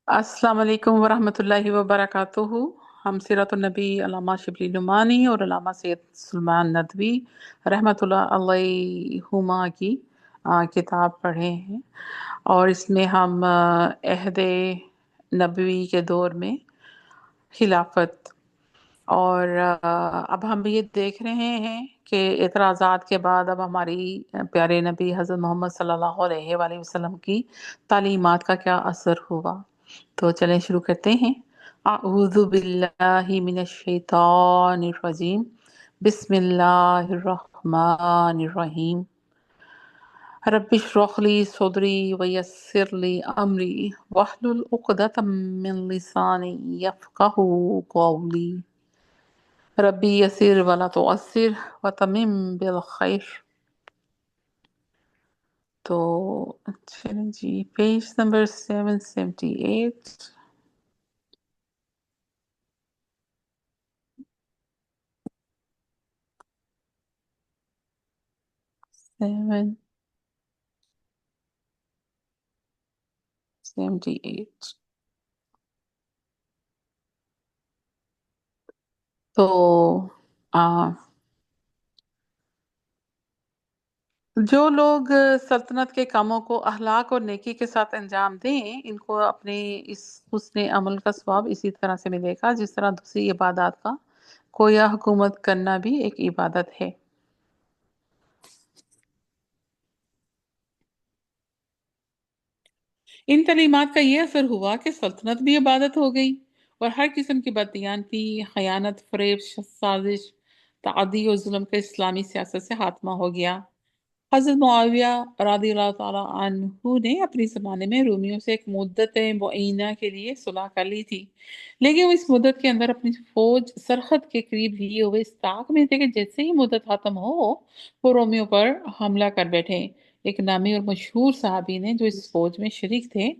अस्सलाम वालेकुम वरहमतुल्लाहि वबरकातुहू। हम सीरत नबी अल्लामा शिबली नुमानी और अल्लामा सैयद सलमान नदवी रहमतुल्लाह अलैहुमा की किताब पढ़े हैं, और इसमें हम अहद नबवी के दौर में खिलाफत और अब हम ये देख रहे हैं कि एतराज़ात के बाद अब हमारी प्यारे नबी हज़रत मोहम्मद सल्लल्लाहु अलैहि वसल्लम की तालीमात का क्या असर हुआ। तो चलें शुरू करते हैं। अऊज़ु बिल्लाहि मिनश शैतानिर रजीम। बिस्मिल्लाहिर रहमानिर रहीम। रब्बिश्रह ली सदरी वयस्सिर ली अमरी वहलुल उक़दतम मिन लिसानी यफ़क़हू क़ौली। रब्बी यसिर वला तुअस्सिर वतमिम बिल खैर। तो चलें जी, पेज नंबर 778। 778। तो आ, जो लोग सल्तनत के कामों को अखलाक और नेकी के साथ अंजाम दें, इनको अपने इस हुस्ने अमल का सवाब इसी तरह से मिलेगा जिस तरह दूसरी इबादत का कोई हुकूमत करना भी एक इबादत है। इन तलीमात का ये असर हुआ कि सल्तनत भी इबादत हो गई और हर किस्म की बददियानती, खयानत, फरेब, साजिश, तादी और जुल्म का इस्लामी सियासत से खात्मा हो गया। हज़रत मुआविया रज़ियल्लाहु ताला अन्हु ने अपने ज़माने में रोमियों से एक मुद्दत मुअय्यना के लिए सुलह कर ली थी, लेकिन वो इस मुद्दत के अंदर अपनी फौज सरहद के करीब लिए हुए इस ताक में थे कि जैसे ही मुद्दत खत्म हो वो रोमियों पर हमला कर बैठे। एक नामी और मशहूर सहाबी ने जो इस फौज में शरीक थे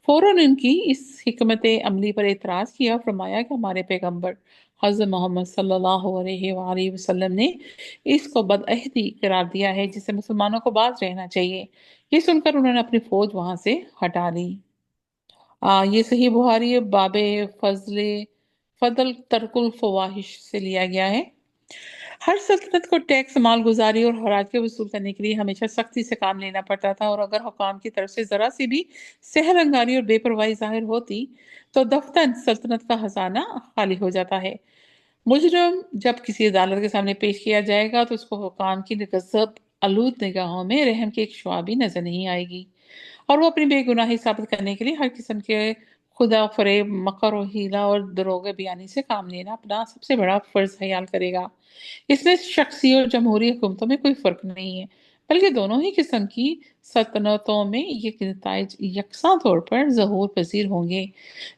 फौरन इनकी इस हिकमत अमली पर एतराज़ किया और फरमाया कि हमारे पैगंबर हज़रत मोहम्मद सल्लल्लाहु अलैहि वसल्लम ने इसको बदअहदी करार दिया है जिससे मुसलमानों को बाज रहना चाहिए। ये सुनकर उन्होंने अपनी फौज वहां से हटा ली। ये सही बुहारी बाबे फजले फजल तरकुल फवाहिश से लिया गया है। हर सल्तनत को टैक्स, मालगुजारी और हराज के वसूल करने के लिए हमेशा सख्ती से काम लेना पड़ता था, और अगर हुकाम की तरफ से जरा सी भी सहरंगारी और बेपरवाही जाहिर होती तो दफ्तर सल्तनत का खजाना खाली हो जाता है। मुजरम जब किसी अदालत के सामने पेश किया जाएगा तो उसको हुकाम की गजब आलूद निगाहों में रहम की एक शुआ भी नजर नहीं आएगी, और वो अपनी बेगुनाही साबित करने के लिए हर किस्म के खुदा फरेब, मकर और हीला और दरोगा बयानी से काम लेना अपना सबसे बड़ा फर्ज ख्याल करेगा। इसमें शख्सी और जमहूरी हुकूमतों में कोई फर्क नहीं है, बल्कि दोनों ही किस्म की सल्तनतों में ये नताइज यकसा तौर पर ज़हूर पजीर होंगे।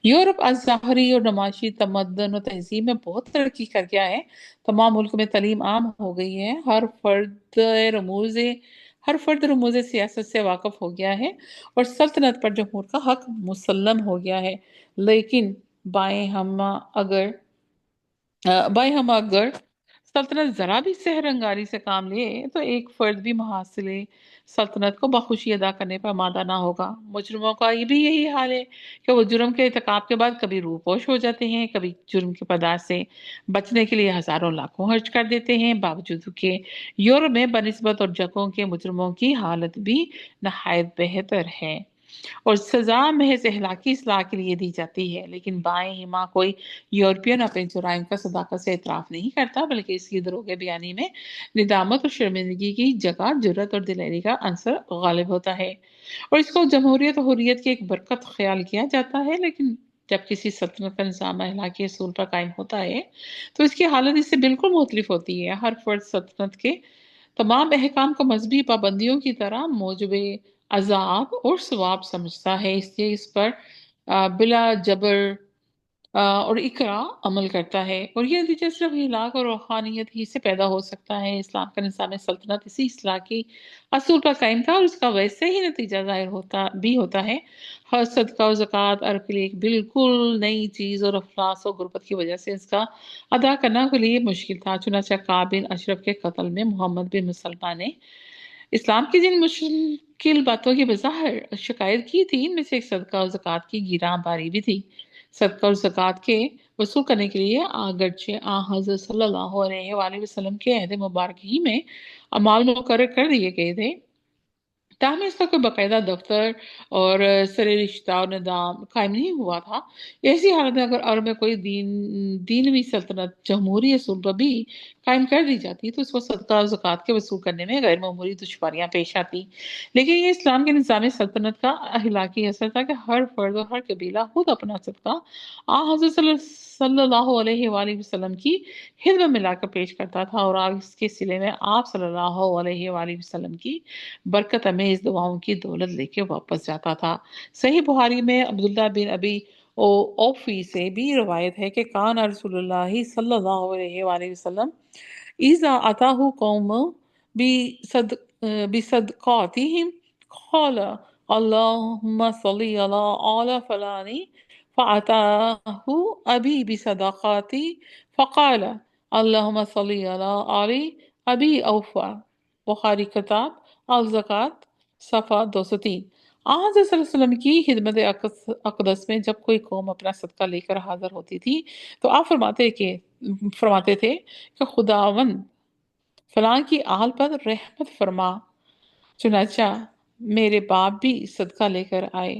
यूरोप अज़हरी और नमाशी तमद्दन और तहजीब में बहुत तरक्की कर गया है। तमाम मुल्क में तालीम आम हो गई है। रमूज हर फर्द रमूज सियासत से वाकफ हो गया है और सल्तनत पर जमहूर का हक मुसल्लम हो गया है। लेकिन बाएं हम अगर बाएं हम अगर सल्तनत जरा भी सहरंगारी से काम ले तो एक फर्द भी मुहासिले सल्तनत को बखुशी अदा करने पर आमादा ना होगा। मुजरिमों का ये भी यही हाल है कि वो जुर्म के इर्तिकाब के बाद कभी रूपोश हो जाते हैं, कभी जुर्म के पदार्थ से बचने के लिए हजारों लाखों खर्च कर देते हैं। बावजूद के यूरोप में बनिस्बत और जगहों के मुजरिमों की हालत भी नहायत बेहतर है और सजा महज इहलाकी इसलाह के लिए दी जाती है। लेकिन बाएं हिमा कोई यूरोपियन अपने जुराइम का सदाकत से इतराफ नहीं करता, बल्कि इसकी दरोगे बयानी में निदामत और शर्मिंदगी की जगह जुर्रत और दिलेरी का अंसर गालिब होता है और इसको जमहूरियत और हुर्रियत की एक बरकत ख्याल किया जाता है। लेकिन जब किसी सल्तनत का निज़ाम इहलाकी असूल पर कायम होता है तो इसकी हालत इससे बिल्कुल मुख्तलिफ होती है। हर फर्द सल्तनत के तमाम अहकाम को मजहबी पाबंदियों की तरह मौजूब अजाब और सवाब समझता है, इसलिए इस पर बिला जबर और इकरा अमल करता है और ये नतीजा सिर्फ हिलाक और रूहानियत ही से पैदा हो सकता है। इस्लाम का निज़ाम सल्तनत इसी इस्लाह की असूल पर कायम था और इसका वैसे ही नतीजा जाहिर होता है। हर सदका और ज़कात अरब के लिए एक बिल्कुल नई चीज़ और अफलास और गुर्बत की वजह से इसका अदा करना के लिए मुश्किल था। चुनाचा काब बिन अशरफ के कत्ल में मोहम्मद बिन मुसलमान ने اسلام کی جن مشکل باتوں کی بظاہر شکایت کی تھی، ان میں سے ایک صدقہ اور زکوٰۃ کی گیراں باری بھی تھی۔ صدقہ اور زکوٰۃ کے وصول کرنے کے لیے اگرچہ حضرت صلی اللہ علیہ وآلہ وسلم کے عہد مبارک ہی میں اعمال مقرر کر دیے گئے تھے، تاہم اس کا کوئی باقاعدہ دفتر اور سر رشتہ اور نظام قائم نہیں ہوا تھا۔ ایسی حالت میں اگر عرب میں کوئی دینوی سلطنت جمہوری اصول پر بھی قائم کر دی جاتی تو اس کو صدقہ اور زکوٰۃ کے وصول کرنے میں غیر معمولی دشواریاں پیش آتی، لیکن یہ اسلام کے نظام سلطنت کا اخلاقی اثر تھا کہ ہر فرد اور ہر قبیلہ خود اپنا صدقہ حضرت صلی اللہ علیہ وآلہ وسلم کی خدمت میں لا کر پیش کرتا تھا، اور اس کے صلے میں آپ صلی اللہ علیہ وآلہ وسلم کی برکت امیز دعاؤں کی دولت لے کے واپس جاتا تھا۔ صحیح بخاری میں عبداللہ بن ابی اوفی سے بھی روایت ہے کہ کان رسول اللہ صلی اللہ علیہ وآلہ وسلم اذا اتاہ قوم بصد بصدقاتهم قال اللهم صل على آل فلان فأتاه أبي بصدقاتي فقال اللهم صل على آل أبي أوفى۔ بخاری کتاب الزکوٰۃ صفحہ 203۔ آن حضرت صلی اللہ علیہ وسلم کی خدمت اقدس میں جب کوئی قوم اپنا صدقہ لے کر حاضر ہوتی تھی تو آپ فرماتے تھے کہ خداوند فلاں کی آل پر رحمت فرما۔ چنانچہ میرے باپ بھی صدقہ لے کر آئے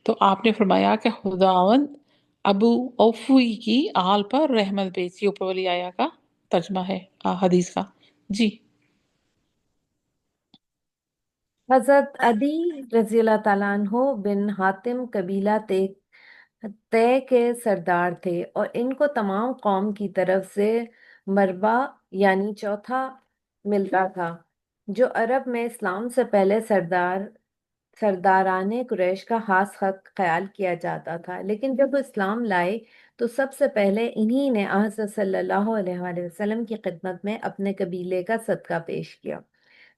تو آپ نے فرمایا کہ خداوند ابو اوفی کی آل پر رحمت بھیجی۔ اوپر والی آیا کا ترجمہ ہے حدیث کا۔ جی۔ حضرت عدی رضی اللہ تعالیٰ عنہ بن حاتم قبیلہ طے کے سردار تھے، اور ان کو تمام قوم کی طرف سے مربع یعنی چوتھا ملتا تھا، جو عرب میں اسلام سے پہلے سرداران قریش کا خاص حق خیال کیا جاتا تھا، لیکن جب وہ اسلام لائے تو سب سے پہلے انہی نے حضرت صلی اللہ علیہ وآلہ وسلم کی خدمت میں اپنے قبیلے کا صدقہ پیش کیا۔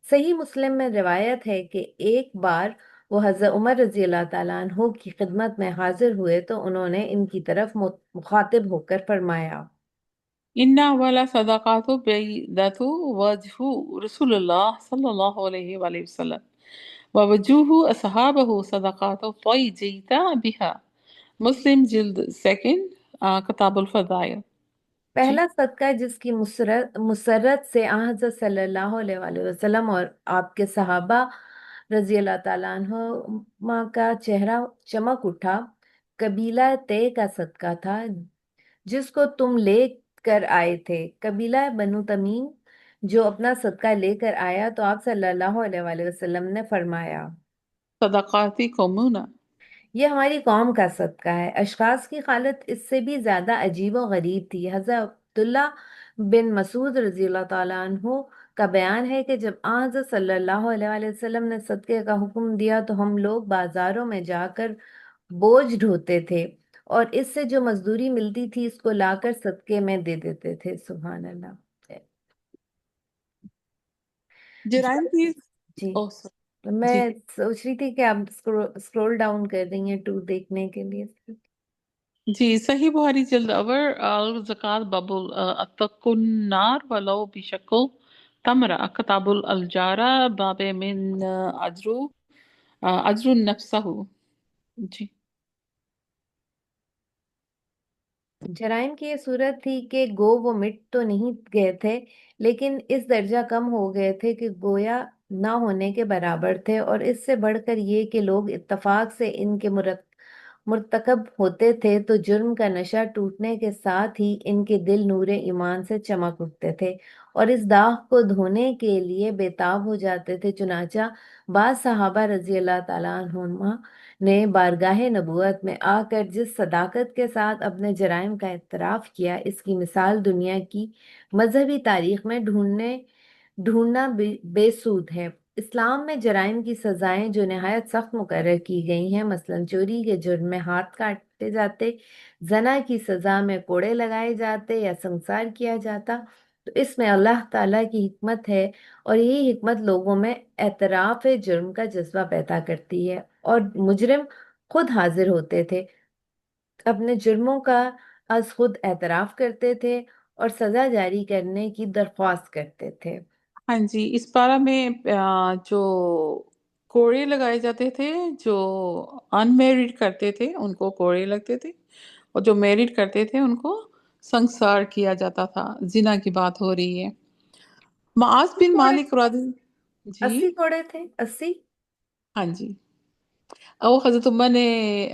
صحیح مسلم میں روایت ہے کہ ایک بار وہ حضرت عمر رضی اللہ تعالیٰ عنہ کی خدمت میں حاضر ہوئے تو انہوں نے ان کی طرف مخاطب ہو کر فرمایا، ان والا صدقات بیدت وجہ رسول اللہ صلی اللہ علیہ وآلہ وسلم ووجوہ اصحابہ صدقات فیجیتا بہا۔ مسلم جلد سیکنڈ کتاب الفضائل۔ جی۔ پہلا صدقہ جس کی مسرت سے حضرت صلی اللہ علیہ وآلہ وسلم اور آپ کے صحابہ رضی اللہ تعالیٰ عنہ کا چہرہ چمک اٹھا، قبیلہ طے کا صدقہ تھا جس کو تم لے کر آئے تھے۔ قبیلہ بنو تمیم جو اپنا صدقہ لے کر آیا تو آپ صلی اللہ علیہ وآلہ وسلم نے فرمایا، صدقاتی قومنا۔ یہ ہماری قوم کا صدقہ ہے۔ اشخاص کی حالت اس سے بھی زیادہ عجیب و غریب تھی۔ حضرت عبداللہ بن مسعود رضی اللہ تعالیٰ عنہ کا بیان ہے کہ جب حضرت صلی اللہ علیہ وآلہ وسلم نے صدقے کا حکم دیا تو ہم لوگ بازاروں میں جا کر بوجھ ڈھوتے تھے، اور اس سے جو مزدوری ملتی تھی اس کو لا کر صدقے میں دے دیتے تھے۔ سبحان اللہ۔ جرائم کی جی، اوہ سوری۔ میں جی سوچ رہی تھی کہ آپ اسکرول ڈاؤن کر رہی ہیں ٹو دیکھنے کے لیے۔ جی، صحیح بخاری جلد اول زکوٰۃ باب اتقوا النار ولو بشق تمرہ، کتاب الجارہ باب من اجر نفسہ۔ جی۔ جرائم کی یہ صورت تھی کہ گو وہ مٹ تو نہیں گئے تھے، لیکن اس درجہ کم ہو گئے تھے کہ گویا نہ ہونے کے برابر تھے، اور اس سے بڑھ کر یہ کہ لوگ اتفاق سے ان کے مرتکب ہوتے تھے تو جرم کا نشہ ٹوٹنے کے ساتھ ہی ان کے دل نور ایمان سے چمک اٹھتے تھے اور اس داغ کو دھونے کے لیے بے تاب ہو جاتے تھے۔ چنانچہ بعض صحابہ رضی اللہ تعالیٰ عنہما نے بارگاہ نبوت میں آ کر جس صداقت کے ساتھ اپنے جرائم کا اعتراف کیا، اس کی مثال دنیا کی مذہبی تاریخ میں ڈھونڈنا بے سود ہے۔ اسلام میں جرائم کی سزائیں جو نہایت سخت مقرر کی گئی ہیں، مثلا چوری کے جرم میں ہاتھ کاٹے جاتے، زنا کی سزا میں کوڑے لگائے جاتے یا سنسار کیا جاتا، تو اس میں اللہ تعالیٰ کی حکمت ہے، اور یہی حکمت لوگوں میں اعتراف جرم کا جذبہ پیدا کرتی ہے، اور مجرم خود حاضر ہوتے تھے، اپنے جرموں کا از خود اعتراف کرتے تھے اور سزا جاری کرنے کی درخواست کرتے تھے۔ हाँ जी, इस पारा में जो कोड़े लगाए जाते थे, जो अनमेरिड करते थे उनको कोड़े लगते थे, और जो मैरिड करते थे उनको संसार किया जाता था। जिना की बात हो रही है। मास बिन कोड़े मालिक राजी। जी। 80 कोड़े थे, 80। हाँ जी। वो हजरत उम्मर ने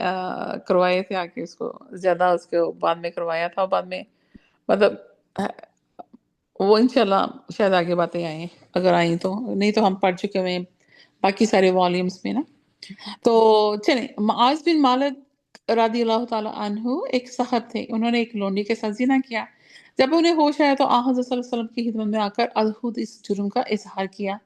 करवाए थे आके उसको, ज्यादा उसको बाद में करवाया था, और बाद में मतलब वो इंशाल्लाह शायद आगे बातें आए, अगर आई तो, नहीं तो हम पढ़ चुके हुए हैं बाकी सारे वॉल्यूम्स में ना। तो चले, मुआज बिन मालिक रदी अल्लाह ताला अन्हु एक साहब थे, उन्होंने एक लोंडी के साथ जिना किया। जब उन्हें होश आया तो आ हज़रत सल्लल्लाहु अलैहि वसल्लम की खिदमत में आकर अलहुद इस जुर्म का इजहार किया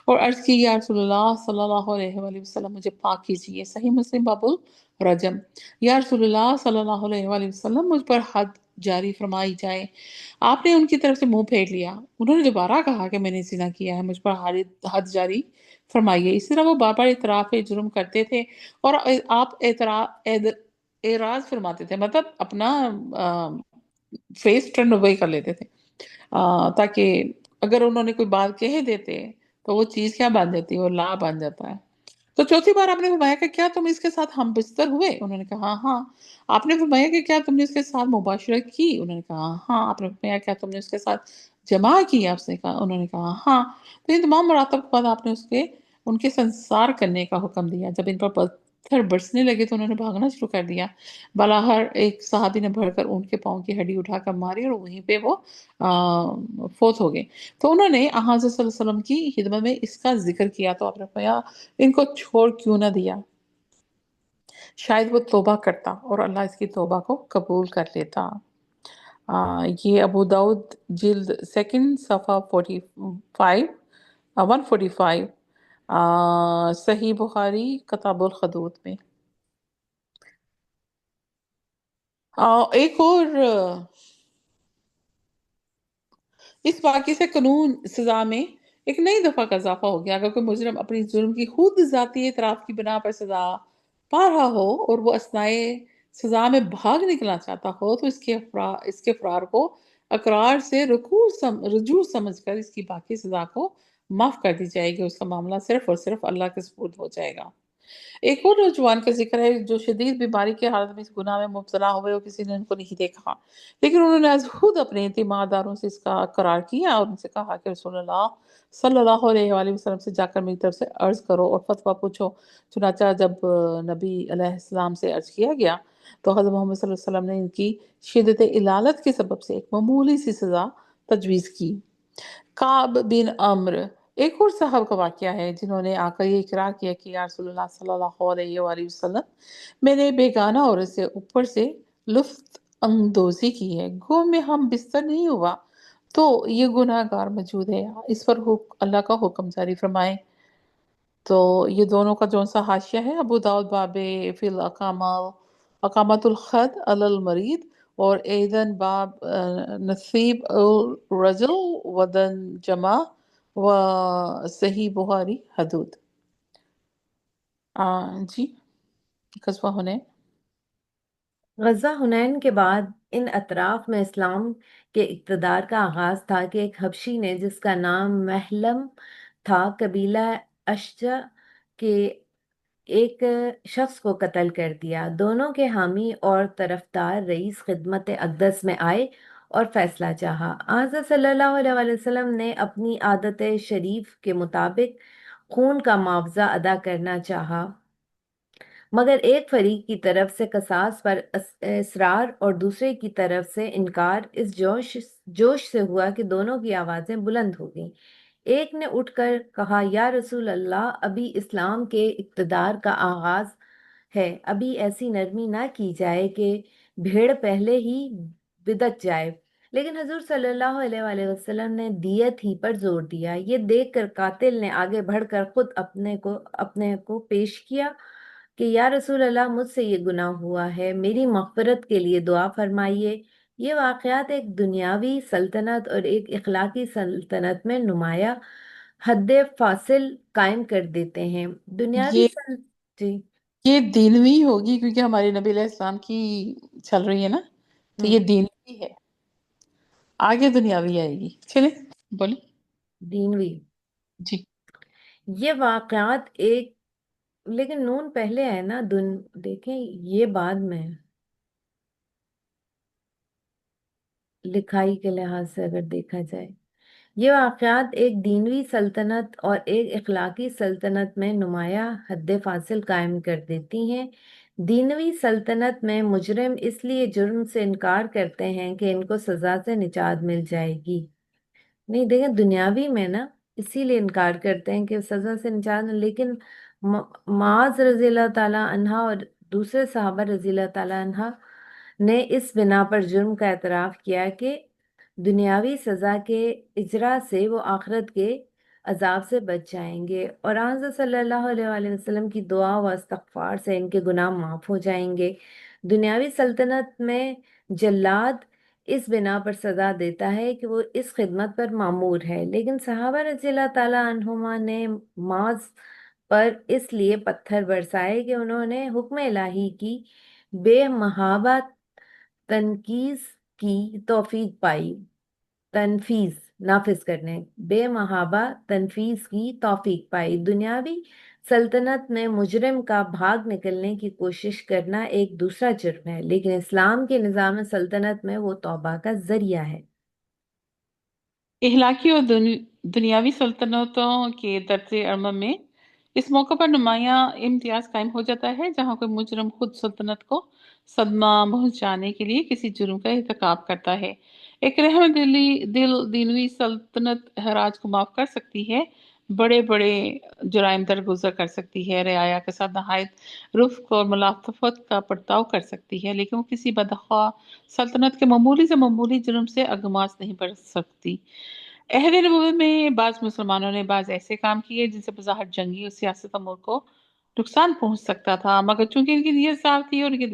और अर्ज की, या रसूलुल्लाह सल्लल्लाहु अलैहि वसल्लम मुझे पाक कीजिए। सही मुस्लिम बाबुल रजम। या रसूलुल्लाह सल्लल्लाहु अलैहि वसल्लम मुझ पर हद जारी फरमाई जाए। आपने उनकी तरफ से मुंह फेर लिया। उन्होंने दोबारा कहा कि मैंने जिना किया है, मुझ पर हद जारी फरमाइए। इसी तरह वो बार बार इतराफ जुर्म करते थे, और आप एराज फरमाते थे, मतलब अपना फेस टर्न अवे कर लेते थे, ताकि अगर उन्होंने कोई बात कह देते तो वो चीज क्या बन जाती है, वो ला बन जाता है। तो चौथी बार आपने फरमाया कि क्या तुम इसके साथ हम बिस्तर हुए? उन्होंने कहा हाँ। आपने फरमाया कि क्या तुमने इसके साथ मुबाशरत की? उन्होंने कहा हाँ। आपने फरमाया क्या तुमने उसके साथ जमा की? आपने कहा, उन्होंने कहा हाँ। तो इन तमाम मरातब के बाद आपने उनके संसार करने का हुक्म दिया। जब इन पर पत्थर बरसने लगे तो उन्होंने भागना शुरू कर दिया। बालाहर एक सहाबी ने भड़कर उनके पाँव की हड्डी उठाकर मारी, और वहीं पे वो फोत हो गए। तो उन्होंने हज़रत सल्लल्लाहु अलैहि वसल्लम की खिदमत में इसका जिक्र किया, तो आपने फरमाया इनको छोड़ क्यों ना दिया, शायद वो तौबा करता और अल्लाह इसकी तौबा को कबूल कर लेता। ये अबू दाऊद जिल्द सेकंड सफ़ा 45, 145, सही बुखारी किताबुल हदूद में। एक और इस वाक़ये से कानून सजा में एक नई दफा का इजाफा हो गया। अगर कोई मुजरिम अपनी जुर्म की खुद जाती इतराफ की बिना पर सजा पा रहा हो और वो असनाए सजा में भाग निकलना चाहता हो, तो इसके फरार को अकरार से रजू समझकर इसकी बाकी सजा को माफ कर दी जाएगी। उसका मामला सिर्फ और सिर्फ अल्लाह के सुपुर्द हो जाएगा। एक और नौजवान का जिक्र है जो शदीद बीमारी की हालत में इस गुनाह में मुब्तला हुए और किसी ने उनको नहीं देखा, लेकिन उन्होंने आज खुद अपने तीमारदारों से इसका करार किया और उनसे कहा कि रसूलुल्लाह सल्लल्लाहु अलैहि वसल्लम से जाकर मेरी तरफ से अर्ज करो और फतवा पूछो। चुनाचा जब नबी अलैहिस्सलाम से अर्ज किया गया तो हज़रत मोहम्मद सल्लल्लाहु अलैहि वसल्लम ने इनकी शिद्दत इलालत के सबब से एक मामूली सी सजा तजवीज़ की। काब बिन अम्र एक और साहब का वाकया है जिन्होंने आकर ये इकरार किया कि या रसूलुल्लाह सल्लल्लाहु अलैहि वसल्लम, मैंने बेगाना औरत से ऊपर से लुफ्त अंदोजी की है, गो में हम बिस्तर नहीं हुआ, तो ये गुनाहगार मौजूद है, इस पर अल्लाह का हुक्म जारी फरमाए। तो ये दोनों का जो सा हाशिया है, अबू दाऊद बाबे फिल अकामल अकामतुल खद अलल मरीद, और एदन बाब नसीब उल रजल वदन जमा व सही बुहारी हदूद। जी। कस्बा होने। गज़ा हुनैन के बाद इन अतराफ में इस्लाम के इक़्तिदार का आगाज था कि एक हबशी ने, जिसका नाम महलम था, कबीला अशजा के एक शख्स को कत्ल कर दिया। दोनों के हामी और तरफदार रईस खिदमत अक़दस में आए और फैसला चाहा। हज़रत सल्लल्लाहु अलैहि वसल्लम ने अपनी आदत शरीफ के मुताबिक खून का मुआवजा अदा करना चाहा, मगर एक फरीक की तरफ से कसास पर इसरार और दूसरे की तरफ से इनकार इस जोश से हुआ कि दोनों की आवाजें बुलंद हो गईं। एक ने उठकर कहा, या रसूल अल्लाह, अभी इस्लाम के इक़्तिदार का आगाज है, अभी ऐसी नरमी ना की जाए कि भेड़ पहले ही बिदक जाए। लेकिन हजूर सल्लल्लाहु अलैहि वसल्लम ने दियत ही पर जोर दिया। ये देखकर कातिल ने आगे बढ़कर खुद अपने को पेश किया कि या रसूल अल्लाह, मुझसे ये गुनाह हुआ है, मेरी मग़फ़िरत के लिए दुआ फरमाइए। ये वाक़यात एक दुनियावी सल्तनत और एक इखलाकी सल्तनत में नुमाया हद फासिल कायम कर देते हैं। दुनियावी ये सल जी। ये दीनवी होगी क्योंकि हमारे नबी अलैहि सलाम की चल रही है ना, तो ये हम्म दीनवी है, आगे दुनियावी आएगी। चले बोले। दीनवी। जी। ये वाकयात एक, लेकिन नून पहले है ना, दुन, देखें ये बाद में है। लिखाई के लिहाज से अगर देखा जाए, ये वाकयात एक दीनवी सल्तनत और एक इखलाकी सल्तनत में नुमाया हद फासिल कायम कर देती हैं। दीनवी सल्तनत में मुजरिम इसलिए जुर्म से इनकार करते हैं कि इनको सजा से निजात मिल जाएगी। नहीं देखें, दुनियावी में ना इसीलिए इनकार करते हैं कि सजा से निजात लेकिन माज रजी अल्लाह ताला अन्हा और दूसरे सहाबा रजी अल्लाह ताला अन्हा ने इस बिना पर जुर्म का एतराफ किया कि दुनियावी सजा के इजरा से वो आखिरत के अजाब से बच जाएंगे, और हज़रत सल्लल्लाहु अलैहि वसल्लम की दुआ व इस्तगफार से इनके गुनाह माफ हो जाएंगे। दुनियावी सल्तनत में जल्लाद इस बिना पर सजा देता है कि वो इस खिदमत पर मामूर है, लेकिन सहाबा रज़ियल्लाहु ताला अन्हुमा ने माज पर इसलिए पत्थर बरसाए कि उन्होंने हुक्म इलाही की बेमहाबा तनकीज की तौफीक पाई। तनफीज, नाफिज करने, बेमहाबा तनफीज की तौफीक पाई। दुनियावी सल्तनत में मुजरिम का भाग निकलने की कोशिश करना एक दूसरा जुर्म है, लेकिन इस्लाम के निज़ाम सल्तनत में वो तौबा का जरिया है। इहलाकी और दुनियावी सल्तनतों के दर्जे अरम में इस मौके पर नुमायां इम्तियाज कायम हो जाता है, जहां कोई मुजरिम खुद सल्तनत को सदमा पहुंचाने के लिए किसी जुर्म का इर्तिकाब करता है। एक रहम दिल दीनवी सल्तनत हराज को माफ कर सकती है, बड़े बड़े जुराइम दरगुजर कर सकती है, रियाया के साथ नहायत रुफ्क और मुलातफत का बर्ताव कर सकती है, लेकिन वो किसी बदख्वाह सल्तनत के मामूली से मामूली जुर्म से अगमास नहीं बढ़ सकती। अहद नबूवत में बाज़ मुसलमानों ने बाज़ ऐसे काम किए जिनसे बज़ाहिर जंगी और सियासत अमूर को नुकसान पहुंच सकता था, मगर चूंकि इनकी नीयत साफ थी और इनके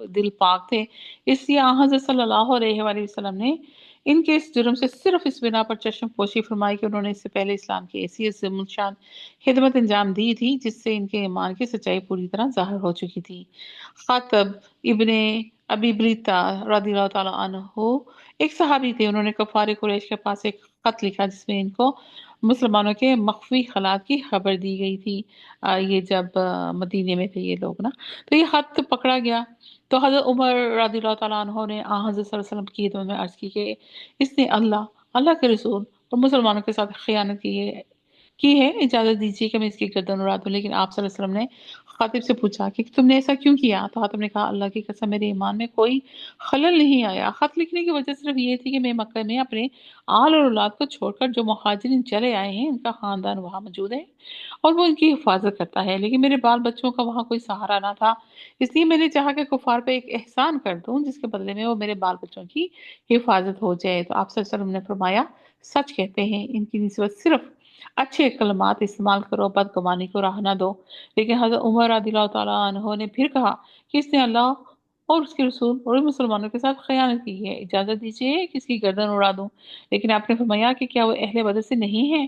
दिल पाक थे, इसलिए आ हज़रत सल्लल्लाहु अलैहि वसल्लम ने इनके इस जुर्म से सिर्फ इस बिना पर चश्म पोशी फरमाई कि उन्होंने इससे पहले इस्लाम की ऐसी अज़ीमुल खिदमत अंजाम दी थी जिससे इनके ईमान की सच्चाई पूरी तरह जाहिर हो चुकी थी। खातब इब्ने अबी बरीता रदियल्लाहु ताला अन्हु एक सहाबी थे। उन्होंने कफार कुरैश के पास एक खत लिखा जिसमें इनको मुसलमानों के मख्फी खलात की खबर दी गई थी। ये जब मदीने में थे ये लोग ना, तो ये खत पकड़ा गया। तो हजरत उमर रदियल्लाहु ताला अन्हु ने हजरत सल्लल्लाहु अलैहि वसल्लम की खिदमत में अर्ज की कि इसने अल्लाह, अल्लाह के रसूल और मुसलमानों के साथ खयानत की है, इजाजत दीजिए कि मैं इसकी गर्दन उड़ा दूं। लेकिन आप सल्लल्लाहु अलैहि वसल्लम ने खातिब से पूछा कि तुमने ऐसा क्यों किया? तो खातिब ने कहा, अल्लाह की कसम मेरे ईमान में कोई खलल नहीं आया। खत लिखने की वजह सिर्फ ये थी कि मैं मक्का में अपने आल और औलाद को छोड़कर जो मुहाजिरिन चले आए हैं उनका खानदान वहां मौजूद है और वो इनकी हिफाजत करता है, लेकिन मेरे बाल बच्चों का वहां कोई सहारा ना था। इसलिए मैंने चाहा कि कुफार पे एक एहसान कर दूं जिसके बदले में वो मेरे बाल बच्चों की हिफाजत हो जाए। तो आप सल्लल्लाहु अलैहि वसल्लम ने फरमाया, सच कहते हैं, इनकी निस्बत सिर्फ अच्छे कलमात इस्तेमाल करो, बदगुमानी को राह ना दो। लेकिन हजरत उमर रदियल्लाहु ताला अन्हु ने फिर कहा कि इसने अल्लाह और उसके रसूल और मुसलमानों के साथ खयानत की है, इजाजत दीजिए कि इसकी गर्दन उड़ा दूं। लेकिन आपने फरमाया कि क्या वो अहले बदर से नहीं है?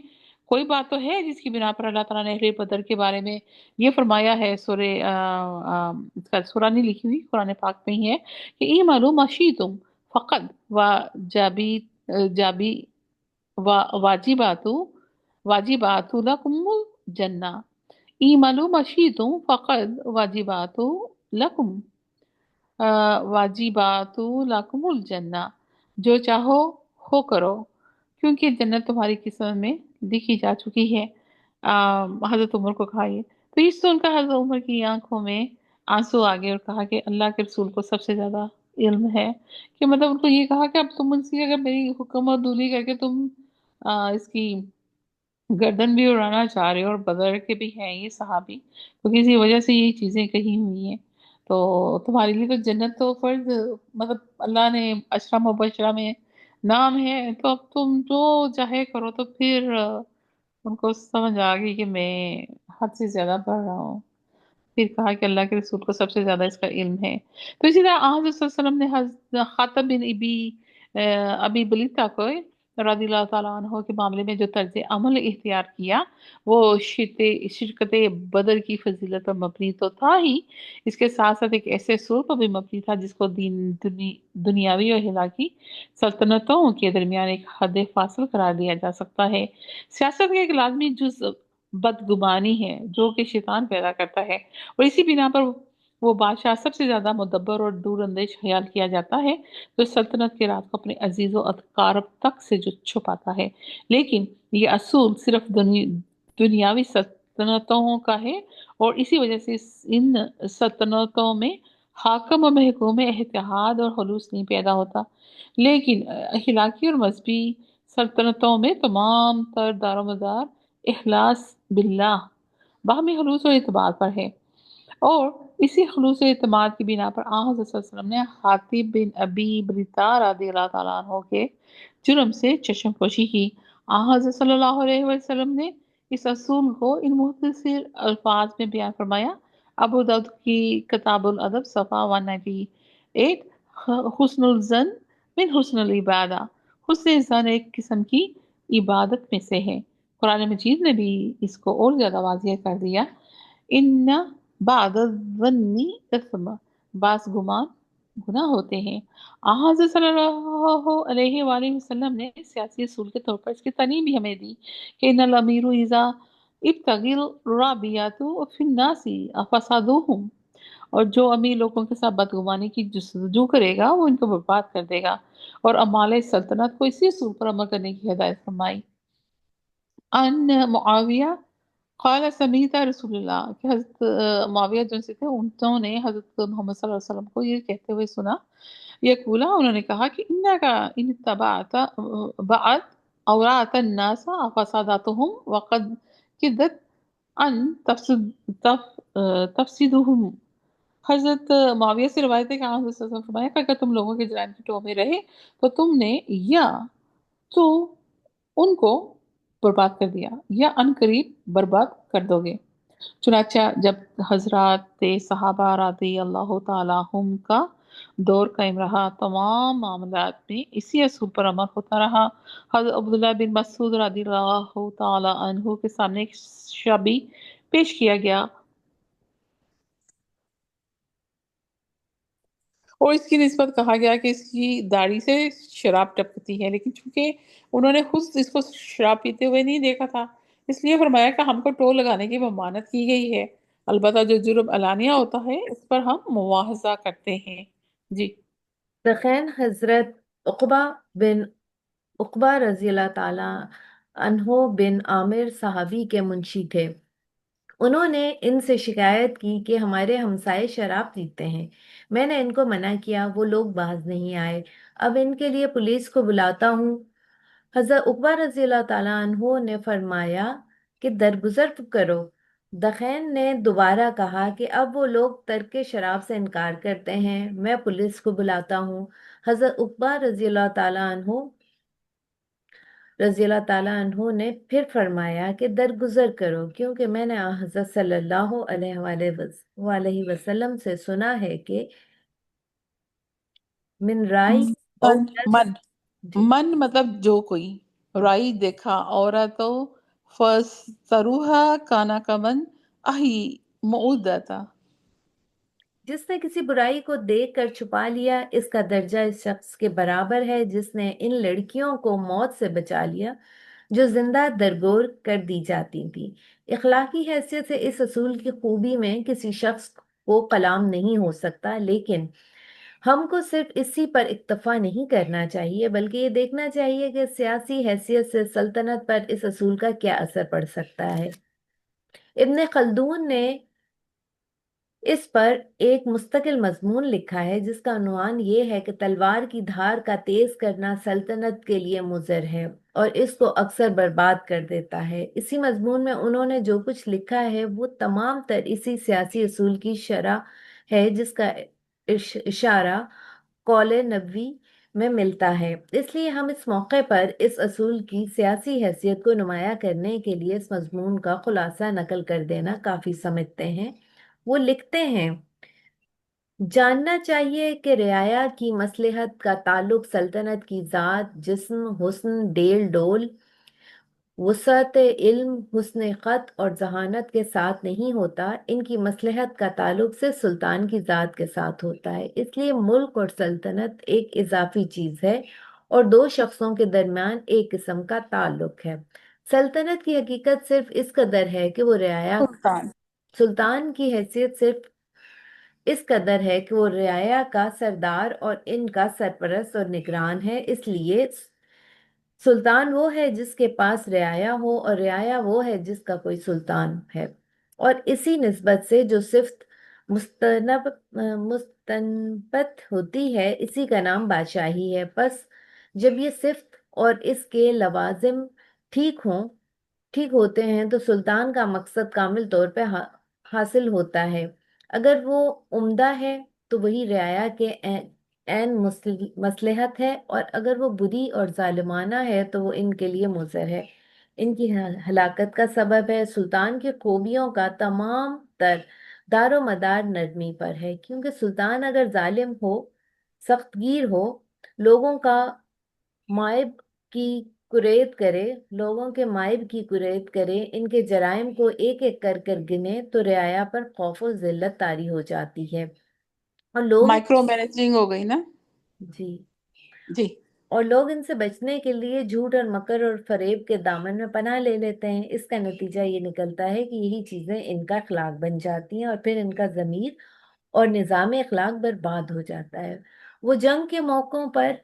कोई बात तो है जिसकी बिना पर अल्लाह ताला ने अहले बदर के बारे में ये फरमाया है। सूरे इसका सूरा नहीं लिखी हुई, कुरान पाक में ही है कि ई मालूम अशी तुम फकद व जाबी जाबी वाजिबातु वाजिबातु लकुमुल जन्ना, ईमलु मशीतुम फकद वाजिबातु लकुम वाजिबातु लकुमुल जन्ना, जो चाहो हो करो क्योंकि जन्नत तुम्हारी किस्मत में लिखी जा चुकी है। हजरत उमर को कहा ये, तो ये सुनकर हजरत उमर की आंखों में आंसू आ गए और कहा कि अल्लाह के रसूल को सबसे ज्यादा इल्म है। कि मतलब उनको ये कहा कि अब तुम मुझसे अगर मेरी हुकूमत दूली करके तुम इसकी गर्दन भी उड़ाना चाह रहे हो, और बदर के भी हैं ये सहाबी, तो किसी वजह से ये चीजें कही हुई हैं, तो तुम्हारे लिए तो जन्नत तो फर्ज, मतलब अल्लाह ने अशरा मुबशरा में नाम है, तो अब तुम जो चाहे करो। तो फिर उनको समझ आ गई कि मैं हद से ज्यादा पढ़ रहा हूँ। फिर कहा कि अल्लाह के रसूल को सबसे ज्यादा इसका इल्म है। तो इसी तरह आ हज़रत सल्लल्लाहु अलैहि वसल्लम ने खातब बिन अबी बलीता को रज़ी अल्लाह ताला अन्हो के मामले में जो तर्ज अमल इख्तियार किया वो शिरकत बदर की फजीलत पर मबनी तो था ही, इसके साथ साथ एक ऐसे असूल पर भी मबनी था जिसको दुनियावी और इलाकी सल्तनतों के दरमियान एक हद फासिल करार दिया जा सकता है। सियासत का एक लाजमी जुज बदगुमानी है जो कि शैतान पैदा करता है, और इसी बिना पर वो बादशाह सबसे ज्यादा मुदब्बर और दूर अंदेश ख्याल किया जाता है जो सल्तनत के राज को अपने अजीज व अतकारब तक से जो छुपाता है। लेकिन ये असूल सिर्फ दुनियावी सल्तनतों का है, और इसी वजह से इन सल्तनतों में हाकम और महकूम में इत्तेहाद और खुलूस नहीं पैदा होता। लेकिन अखलाकी और मजहबी सल्तनतों में तमाम तर दारोमदार इखलास बिल्लाह, बाहमी खुलूस और इतबार पर है। और इसी खुलूस एतमाद की बिना पर आ हज़रत सल्लल्लाहु अलैहि वसल्लम ने हातिब बिन अबी बलिता रज़ियल्लाहु ताला अन्हु के जुर्म से चश्मपोशी की। आ हज़रत सल्लल्लाहु अलैहि वसल्लम ने इस असूल को इन मुख्तसर अल्फाज में बयान फरमाया। अबू दाऊद की किताबुल अदब सफ़ा 198, हुस्नुल ज़न मिन हुस्नुल इबादा, हुस्न ज़न एक किस्म की इबादत में से है। कुरान मजीद ने भी इसको और ज्यादा वाज़ेह कर दिया। इन बादन्नी इस्म, बास गुमान गुनाह होते हैं। हज़रत सल्लल्लाहु अलैहि वसल्लम ने सियासी असूल के तौर पर इसकी तालीम भी हमें दी कि इन्नल अमीरु इज़ा इब्तगिल राबियातु फिन्नासी फसादुहुम, और जो अमीर लोगों के साथ बदगुमानी की जस्तजू करेगा वो इनको बर्बाद कर देगा। और अमाले सल्तनत को इसी असूल पर अमल करने की हिदायत फरमाई। अन मुआविया क़ाल समीता रसूलुल्लाह, कि हज़रत मुआविया जो से थे उन्होंने हज़रत मोहम्मद सल्लल्लाहु अलैहि वसल्लम को ये कहते हुए सुना। यकूला, उन्होंने कहा कि इन्ना का इन तबाता बाद औरात नासा फसादातुहुम वक़द किदत अन तफसिदुहुम। हज़रत मुआविया से रिवायत है कि हाँ, हज़रत सल्लल्लाहु अलैहि वसल्लम ने फरमाया कि अगर तुम लोगों के जराइम की टोह में रहे तो तुमने या तो उनको बर्बाद कर दिया या अनकरीब बर्बाद कर दोगे। चुनाचा जब हजरात सहाबा रज़ी अल्लाह तआला अन्हुम का दौर कायम रहा, तमाम मामलात में इसी असूल पर अमल होता रहा। हज़रत अब्दुल्लाह बिन मसूद रज़ी अल्लाह तआला अन्हु के सामने एक शबी पेश किया गया और इसकी निस्बत कहा गया कि इसकी दाढ़ी से शराब टपकती है, लेकिन चूंकि उन्होंने खुद इसको शराब पीते हुए नहीं देखा था, इसलिए फरमाया कि हमको टोल लगाने की ममानत की गई है। अलबत्ता जो जुर्म अलानिया होता है इस पर हम मुआवजा करते हैं। जी। दखैन हजरत उकबा बिन उकबा रजी अल्लाह ताला अन्हो बिन आमिर साहबी के मुंशी थे। उन्होंने इनसे शिकायत की कि हमारे हमसाए शराब पीते हैं। मैंने इनको मना किया, वो लोग बाज नहीं आए। अब इनके लिए पुलिस को बुलाता हूँ। हजरत उकबा रजी अल्लाह ताला अन्हो ने फरमाया कि दरगुजर करो। दखैन ने दोबारा कहा कि अब वो लोग तर्क शराब से इनकार करते हैं, मैं पुलिस को बुलाता हूँ। हजरत उकबा रजी अल्लाह ताला अन्हो ने फिर फरमाया कि दरगुजर करो, क्योंकि मैंने हजरत सल्लल्लाहु अलैहि वसल्लम से सुना है कि मिन राय और मन मन जी, मन मतलब जो कोई राई देखा औरत फसरूहा काना कमन अही मुउदता। जिसने किसी बुराई को देख कर छुपा लिया, इसका दर्जा इस शख्स के बराबर है जिसने इन लड़कियों को मौत से बचा लिया जो जिंदा दरगोर कर दी जाती थी। इखलाकी हैसियत से इस असूल की खूबी में किसी शख्स को कलाम नहीं हो सकता, लेकिन हमको सिर्फ इसी पर इक्तफा नहीं करना चाहिए बल्कि ये देखना चाहिए कि सियासी हैसियत से सल्तनत पर इस असूल का क्या असर पड़ सकता है। इब्ने खल्दून ने इस पर एक मुस्तकिल मजमून लिखा है जिसका उन्वान ये है कि तलवार की धार का तेज करना सल्तनत के लिए मुज़र है और इसको अक्सर बर्बाद कर देता है। इसी मजमून में उन्होंने जो कुछ लिखा है वो तमाम तर इसी सियासी असूल की शरह है जिसका इशारा कौले नबवी में मिलता है। इसलिए हम इस मौके पर इस असूल की सियासी हैसियत को नुमाया करने के लिए इस मजमून का खुलासा नकल कर देना काफी समझते हैं। वो लिखते हैं जानना चाहिए कि रियाया की मसलहत का ताल्लुक सल्तनत की ज़ात, जिस्म, हुस्न, डेल डोल, वुसअत इल्म, हुस्न ख़त और जहानत के साथ नहीं होता। इनकी मसलहत का ताल्लुक सिर्फ सुल्तान की ज़ात के साथ होता है। इसलिए मुल्क और सल्तनत एक इजाफी चीज़ है और दो शख्सों के दरमियान एक किस्म का ताल्लुक है। सल्तनत की हकीकत सिर्फ इस कदर है कि वो रियाया, सुल्तान। सुल्तान की हैसियत सिर्फ इस कदर है कि वो रियाया का सरदार और इनका सरपरस्त और निगरान है। इसलिए सुल्तान वो है जिसके पास रियाया हो और रियाया वो है जिसका कोई सुल्तान है। और इसी निस्बत से जो सिफ्त मुस्तनबत होती है, इसी का नाम बादशाही है। बस जब ये सिफ्त और इसके लवाजिम ठीक हों ठीक होते हैं तो सुल्तान का मकसद कामिल तौर पे हासिल होता है। अगर वो उम्दा है तो वही रियाया के ऐन मसलहत है, और अगर वो बुरी और जालिमाना है तो वो इनके लिए मुज़र है, इनकी हलाकत का सबब है। सुल्तान की खूबियों का तमाम तर दारो मदार नरमी पर है, क्योंकि सुल्तान अगर जालिम हो, सख्तगीर हो, लोगों का माइब की कुरेद करे, लोगों के माइब की कुरेद करे, इनके जराइम को एक एक कर कर गिने, तो रियाया पर खौफ और जिल्लत तारी हो जाती है। और लोग माइक्रो मैनेजिंग हो गई ना। जी, जी। और लोग इनसे बचने के लिए झूठ और मकर और फरेब के दामन में पनाह ले लेते हैं। इसका नतीजा ये निकलता है कि यही चीजें इनका अखलाक बन जाती हैं और फिर इनका जमीर और निज़ाम अखलाक बर्बाद हो जाता है। वो जंग के मौकों पर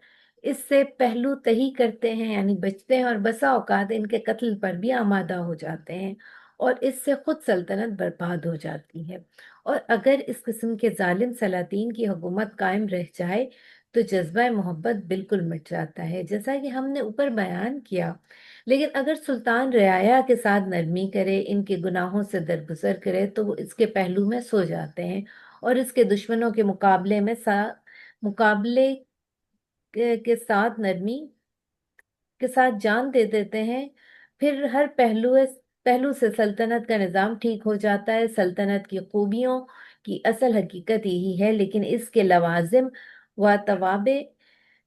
इससे पहलू तही करते हैं, यानी बचते हैं, और बसा औकात इनके कत्ल पर भी आमादा हो जाते हैं, और इससे खुद सल्तनत बर्बाद हो जाती है। और अगर इस किस्म के जालिम सलातीन की हुकूमत कायम रह जाए तो जज्बा मोहब्बत बिल्कुल मिट जाता है, जैसा कि हमने ऊपर बयान किया। लेकिन अगर सुल्तान रियाया के साथ नरमी करे, इनके गुनाहों से दरगुजर करे, तो वो इसके पहलू में सो जाते हैं और इसके दुश्मनों के मुकाबले के साथ नरमी के साथ जान दे देते हैं। फिर हर पहलू से सल्तनत का निज़ाम ठीक हो जाता है। सल्तनत की खूबियों की असल हकीकत यही है, लेकिन इसके लवाजिम व तवाबे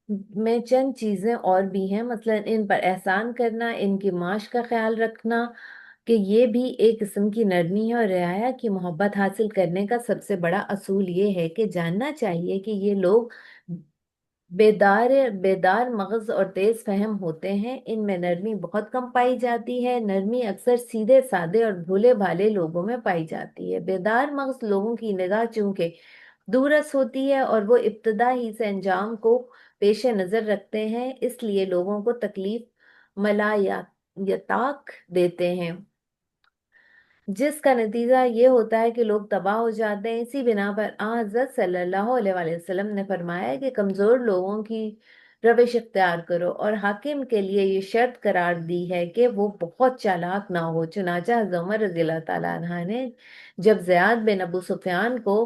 में चंद चीजें और भी हैं। मसलन इन पर एहसान करना, इनकी माश का ख्याल रखना, कि ये भी एक किस्म की नरमी है। और रियाया की मोहब्बत हासिल करने का सबसे बड़ा असूल ये है कि जानना चाहिए कि ये लोग बेदार बेदार मगज और तेज फहम होते हैं। इनमें नरमी बहुत कम पाई जाती है। नरमी अक्सर सीधे साधे और भोले भाले लोगों में पाई जाती है। बेदार मगज लोगों की निगाह चूंकि दूरस होती है और वो इब्तदा ही से अंजाम को पेश नजर रखते हैं, इसलिए लोगों को तकलीफ मलायाताक देते हैं, जिसका नतीजा ये होता है कि लोग तबाह हो जाते हैं। इसी बिना पर हज़रत सल्लल्लाहु अलैहि वसल्लम ने फरमाया कि कमजोर लोगों की रविश इख्तियार करो, और हाकिम के लिए ये शर्त करार दी है कि वो बहुत चालाक ना हो। चुनाचा हज़रत उमर रज़ी अल्लाह ताला अन्हा ने जब ज़ियाद बिन अबू सुफियान को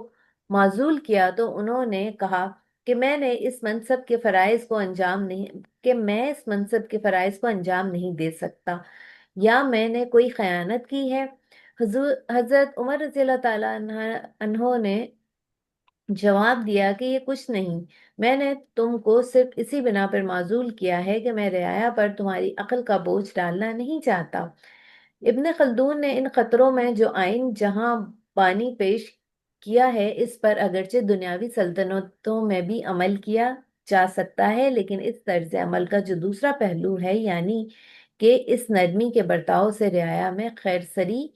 माजूल किया तो उन्होंने कहा कि मैं इस मनसब के फराइज को अंजाम नहीं दे सकता, या मैंने कोई खयानत की है। हजरत उमर रज़ी अल्लाह ताला अन्हो ने जवाब दिया कि ये कुछ नहीं, मैंने तुमको सिर्फ इसी बिना पर माजूल किया है कि मैं रियाया पर तुम्हारी अक्ल का बोझ डालना नहीं चाहता। इब्न खल्दून ने इन खतरों में जो आइन जहां बानी पेश किया है, इस पर अगरचे दुनियावी सल्तनतों में भी अमल किया जा सकता है, लेकिन इस तर्ज अमल का जो दूसरा पहलू है, यानी कि इस नरमी के बर्ताव से रियाया में खैरसरी,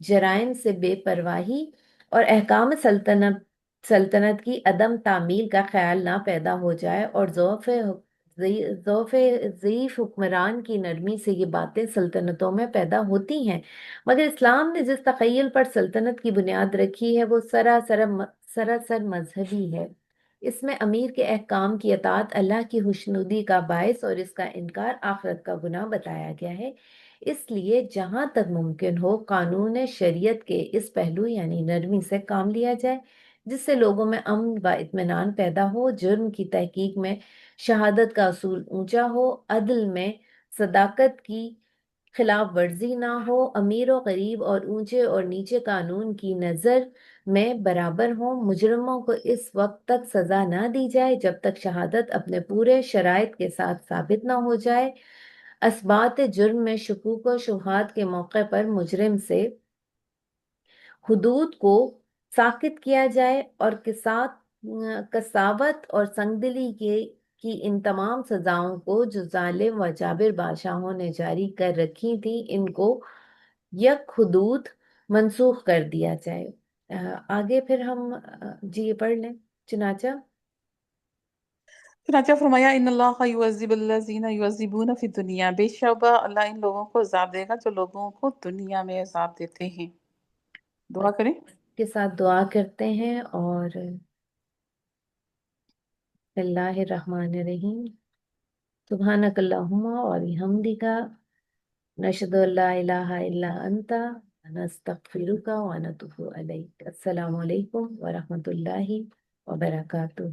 जराइम से बेपरवाही और अहकाम सल्तनत की अदम तामील का ख्याल ना पैदा हो जाए, और ज़ौफ़ ज़ईफ हुक्मरान की नरमी से ये बातें सल्तनतों में पैदा होती हैं। मगर इस्लाम ने जिस तख़य्युल पर सल्तनत की बुनियाद रखी है वो सरासर मजहबी है। इसमें अमीर के अहकाम की अतात अल्लाह की खुशनुदी का बायस और इसका इनकार आखिरत का गुनाह बताया गया है। इसलिए जहां तक मुमकिन हो कानून शरीयत के इस पहलू यानी नरमी से काम लिया जाए, जिससे लोगों में अमन व इत्मीनान पैदा हो, जुर्म की तहकीक में शहादत का असूल ऊंचा हो, अदल में सदाकत की خلاف ورزی نہ ہو، امیر و غریب اور اونچے اور نیچے قانون کی نظر میں برابر ہوں، مجرموں کو اس وقت تک سزا نہ دی جائے جب تک شہادت اپنے پورے شرائط کے ساتھ ثابت نہ ہو جائے، اثبات جرم میں شکوک و شبہات کے موقع پر مجرم سے حدود کو ساکت کیا جائے، اور کساوت اور سنگدلی کی ان تمام سزاؤں کو جو ظالم و جابر بادشاہوں نے جاری کر رکھی تھیں، ان کو یک حدود منسوخ کر دیا جائے۔ آگے پھر ہم جی یہ پڑھ لیں چنانچہ۔ چنانچہ فرمایا ان اللہ یعذب الذین یعذبون فی الدنیا، بے شک اللہ ان لوگوں کو عذاب دے گا جو لوگوں کو دنیا میں عذاب دیتے ہیں۔ اور دعا کریں۔ کے ساتھ دعا کرتے ہیں، اور اللہ الرحمن الرحیم، سبحانک اللہم و بحمدک، نشہد ان لا الہ الا انت، نستغفرک و نتوب الیک۔ السلام علیکم ورحمۃ اللہ وبرکاتہ۔